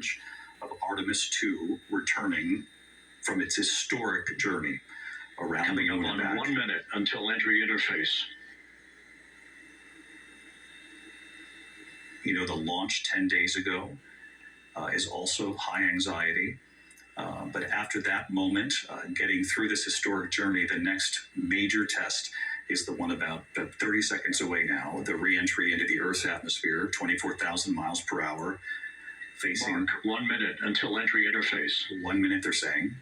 coverage of Artemis 2 returning from its historic journey around the moon and back. 1 minute until entry interface. You know, the launch 10 days ago is also high anxiety. But after that moment, getting through this historic journey, the next major test is the one about 30 seconds away now, the re-entry into the Earth's atmosphere, 24,000 miles per hour, facing... Mark, 1 minute until entry interface. 1 minute, they're saying.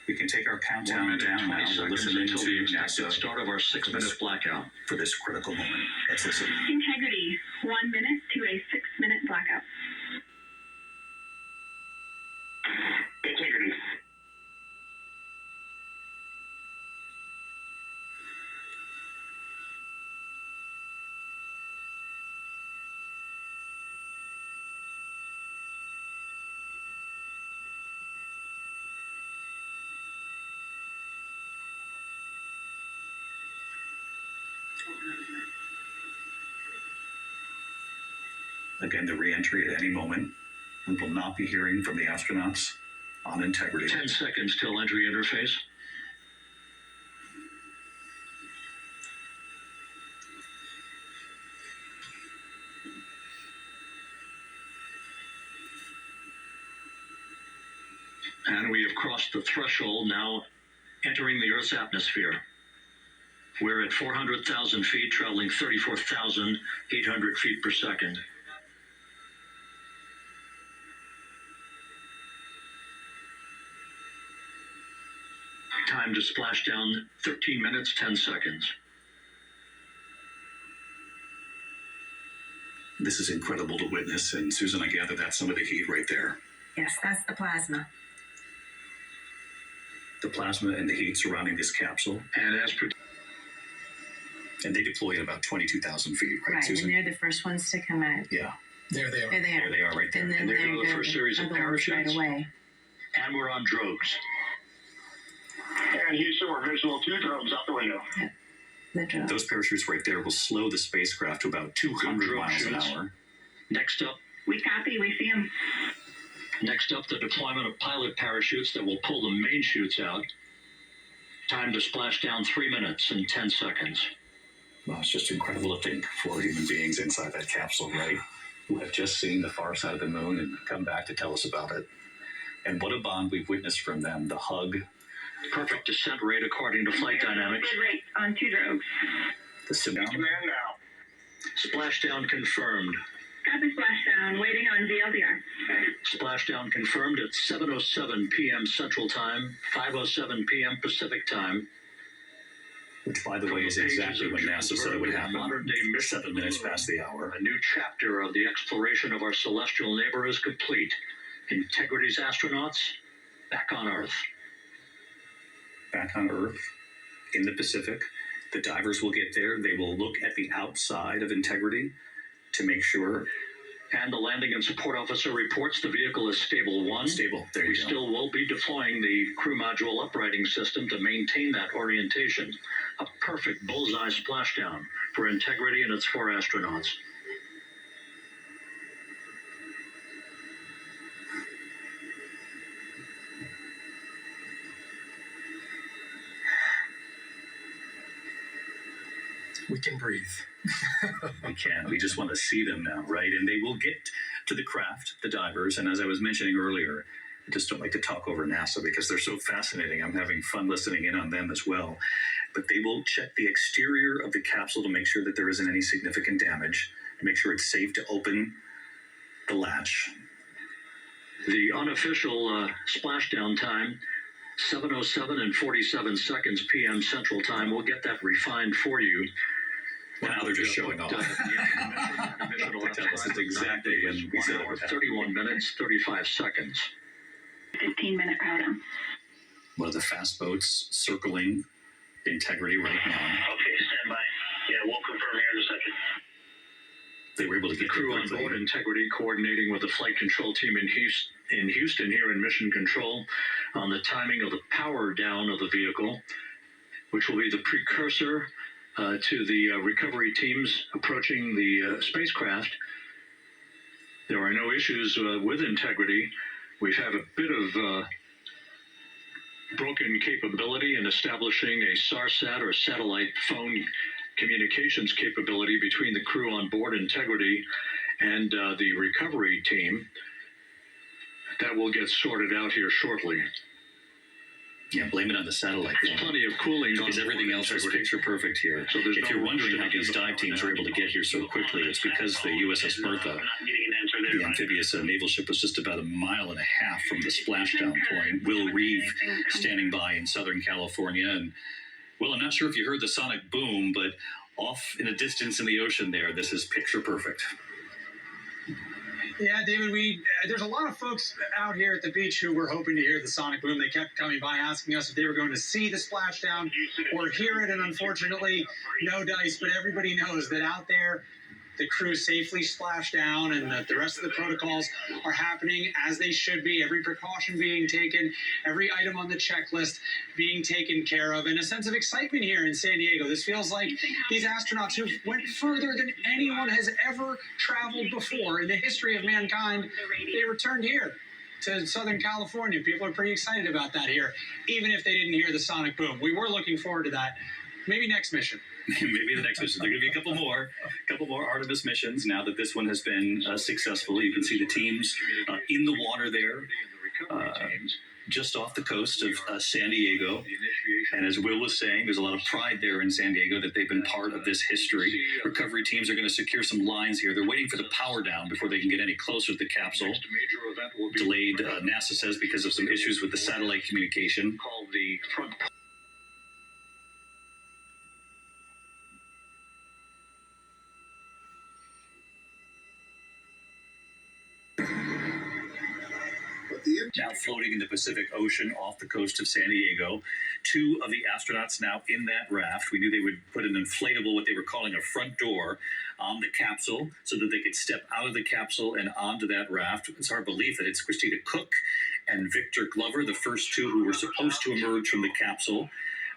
We can take our countdown down now. We'll listen into NASA. Start of our 6-minute blackout. For this critical moment. Let's listen. Integrity, 1 minute to a 6-minute blackout. Integrity. Again, the re-entry at any moment. We will not be hearing from the astronauts on integrity. 10 seconds till entry interface. And we have crossed the threshold, now entering the Earth's atmosphere. We're at 400,000 feet, traveling 34,800 feet per second. Time to splash down, 13 minutes, 10 seconds. This is incredible to witness, and Susan, I gather that's some of the heat right there. Yes, that's the plasma. The plasma and the heat surrounding this capsule. And they deploy at about 22,000 feet, right, Susan? And they're the first ones to come out. Yeah. There they are. There they are. There they are right there. And then And there they're go the first series of parachutes. right away. And we're on drogues. And Houston, we're visual 2 drones out the window. The drone. Those parachutes right there will slow the spacecraft to about 200 miles an hour. Next up, We copy, we see them. the deployment of pilot parachutes that will pull the main chutes out. Time to splash down, 3 minutes and 10 seconds. Well, it's just incredible to think 4 human beings inside that capsule, right? Who have just seen the far side of the moon and come back to tell us about it. And what a bond we've witnessed from them, the hug. Perfect descent rate according to flight dynamics. Good rate on 2 drogues. The symbol. Command now. Splashdown confirmed. Copy splashdown, waiting on VLDR. Splashdown confirmed at 7:07 p.m. Central Time, 5:07 p.m. Pacific Time. Which, by the way, is exactly when NASA said it would happen. Modern-day 7 minutes past the hour. A new chapter of the exploration of our celestial neighbor is complete. Integrity's astronauts back on Earth. Back on Earth, in the Pacific. The divers will get there. They will look at the outside of Integrity to make sure. And the landing and support officer reports the vehicle is stable 1. Stable. There you We go. still will be deploying the crew module uprighting system to maintain that orientation. A perfect bullseye splashdown for Integrity and its 4 astronauts. We can breathe. We can. We just want to see them now, right? And they will get to the craft, the divers. And as I was mentioning earlier, I just don't like to talk over NASA because they're so fascinating. I'm having fun listening in on them as well. But they will check the exterior of the capsule to make sure that there isn't any significant damage, to make sure it's safe to open the latch. The unofficial splashdown time, 7:07 and 47 seconds p.m. Central Time. We'll get that refined for you. Well, now they're just showing off. This is exactly when we said it would happen. 31 minutes, 35 seconds. 15-minute countdown. One of the fast boats circling Integrity right now. Okay, stand by. Yeah, we'll confirm here in a second. They were able to The get crew there on quickly. board Integrity coordinating with the flight control team in Houston here in Mission Control on the timing of the power down of the vehicle, which will be the precursor to the recovery teams approaching the spacecraft. There are no issues with integrity. We've had a bit of broken capability in establishing a SARSAT or satellite phone communications capability between the crew on board Integrity and the recovery team. That will get sorted out here shortly. Yeah, blame it on the satellite. There's plenty of cooling Because on everything board else is Integrity. picture perfect here. So there's If no you're rush wondering to how get these to the dive teams were able to get here so quickly, it's because the USS Bertha, the amphibious naval ship, was just about 1.5 miles from the splashdown point. Will Reeve standing by in Southern California. And, well, I'm not sure if you heard the sonic boom, but off in a distance in the ocean there, this is picture perfect. Yeah, David, there's a lot of folks out here at the beach who were hoping to hear the sonic boom. They kept coming by asking us if they were going to see the splashdown or hear it, and unfortunately, no dice. But everybody knows that out there, the crew safely splashed down and that the rest of the protocols are happening as they should be. Every precaution being taken, every item on the checklist being taken care of, and a sense of excitement here in San Diego. This feels like these astronauts who went further than anyone has ever traveled before in the history of mankind. They returned here to Southern California. People are pretty excited about that here, even if they didn't hear the sonic boom. We were looking forward to that. Maybe next mission. Maybe the next mission. There are going to be a couple more Artemis missions now that this one has been successful. You can see the teams in the water there, just off the coast of San Diego. And as Will was saying, there's a lot of pride there in San Diego that they've been part of this history. Recovery teams are going to secure some lines here. They're waiting for the power down before they can get any closer to the capsule. Delayed, NASA says, because of some issues with the satellite communication. Called the front. Now floating in the Pacific Ocean off the coast of San Diego. 2 of the astronauts now in that raft. We knew they would put an inflatable, what they were calling a front door, on the capsule so that they could step out of the capsule and onto that raft. It's our belief that it's Christina Cook and Victor Glover, the first 2 who were supposed to emerge from the capsule.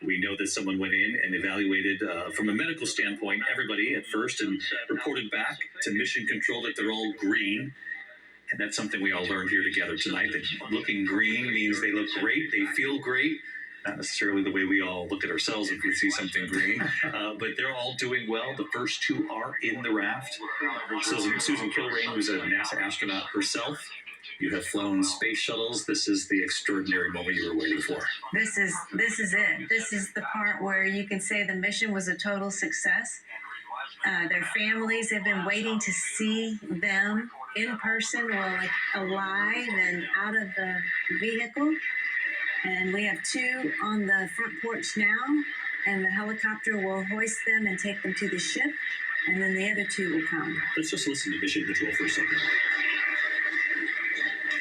We know that someone went in and evaluated, from a medical standpoint, everybody at first and reported back to mission control that they're all green. And that's something we all learned here together tonight, that looking green means they look great, they feel great. Not necessarily the way we all look at ourselves if we see something green, but they're all doing well. The first 2 are in the raft. Susan Kilrain, who's a NASA astronaut herself. You have flown space shuttles. This is the extraordinary moment you were waiting for. This is it. This is the part where you can say the mission was a total success. Their families have been waiting to see them in person or like alive and out of the vehicle. And we have 2 on the front porch now, and the helicopter will hoist them and take them to the ship, and then the other 2 will come. Let's just listen to mission control for a second.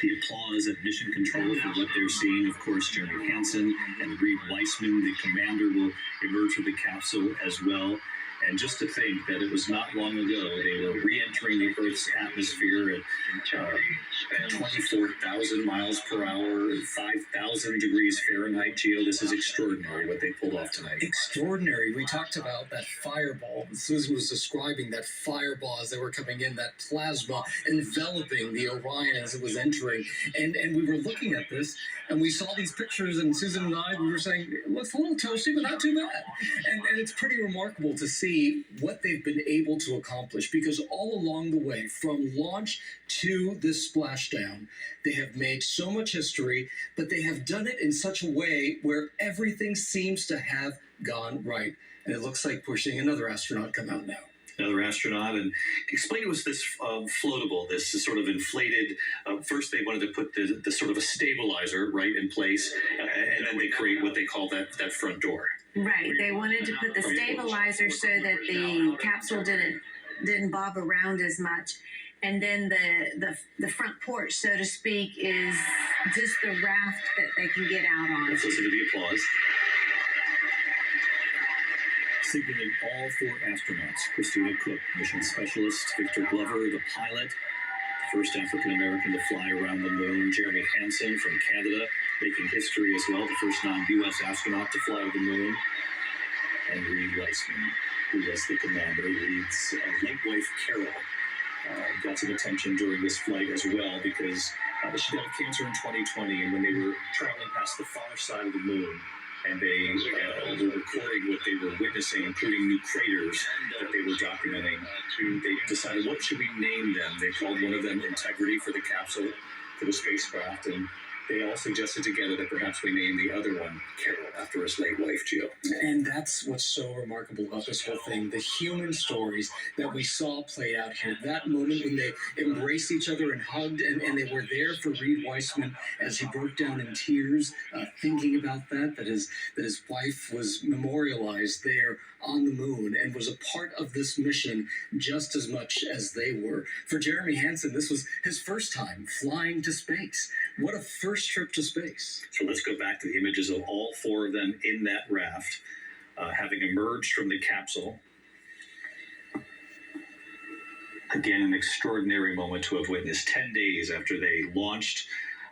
The applause at mission control for what they're seeing. Of course, Jeremy Hansen and Reed Weissman, the commander, will emerge from the capsule as well. And just to think that it was not long ago they were re-entering the Earth's atmosphere at 24,000 miles per hour, 5,000 degrees Fahrenheit. Geo, this is extraordinary what they pulled off tonight. Extraordinary. We talked about that fireball. Susan was describing that fireball as they were coming in, that plasma enveloping the Orion as it was entering. And we were looking at this, and we saw these pictures, and Susan and I, we were saying, it looks a little toasty, but not too bad. And it's pretty remarkable to see what they've been able to accomplish, because all along the way, from launch to this splashdown, they have made so much history, but they have done it in such a way where everything seems to have gone right. And it looks like we're seeing another astronaut come out now. Another astronaut. And explain to us this floatable, this sort of inflated, first they wanted to put the sort of a stabilizer right in place, and then they create what they call that front door. Right. They wanted to put the stabilizer so that the capsule didn't bob around as much. And then the front porch, so to speak, is just the raft that they can get out on. Let's listen to the applause. Signaling all 4 astronauts: Christina Cook, mission specialist; Victor Glover, the pilot, the first African-American to fly around the moon; Jeremy Hansen from Canada, making history as well, the first non-U.S. astronaut to fly to the moon; and Reed Weissman, who was the commander, Reed's late wife Carol, got some attention during this flight as well because she got cancer in 2020, and when they were traveling past the far side of the moon, and they were recording what they were witnessing, including new craters that they were documenting. They decided, what should we name them? They called one of them Integrity for the capsule, for the spacecraft, and they all suggested together that perhaps we name the other one Carol after his late wife, Gio. And that's what's so remarkable about this whole thing, the human stories that we saw play out here. That moment when they embraced each other and hugged, and they were there for Reed Weissman as he broke down in tears, thinking about that his wife was memorialized there on the moon and was a part of this mission just as much as they were. For Jeremy Hansen, this was his first time flying to space. What a first trip to space. So let's go back to the images of all four of them in that raft, having emerged from the capsule. Again, an extraordinary moment to have witnessed 10 days after they launched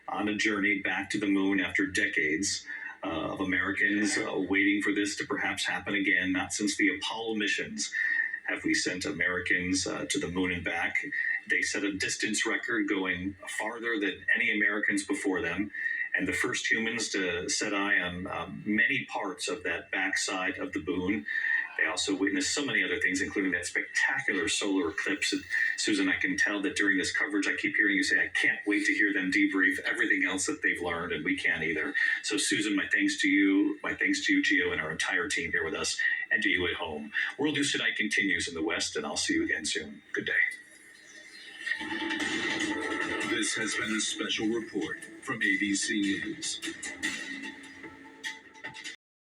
on a journey back to the moon after decades of Americans waiting for this to perhaps happen again. Not since the Apollo missions have we sent Americans to the moon and back. They set a distance record going farther than any Americans before them, and the first humans to set eye on many parts of that backside of the moon. They also witnessed so many other things, including that spectacular solar eclipse. And Susan, I can tell that during this coverage, I keep hearing you say, I can't wait to hear them debrief everything else that they've learned, and we can't either. So, Susan, my thanks to you, Gio, and our entire team here with us, and to you at home. World News Tonight continues in the West, and I'll see you again soon. Good day. This has been a special report from ABC News.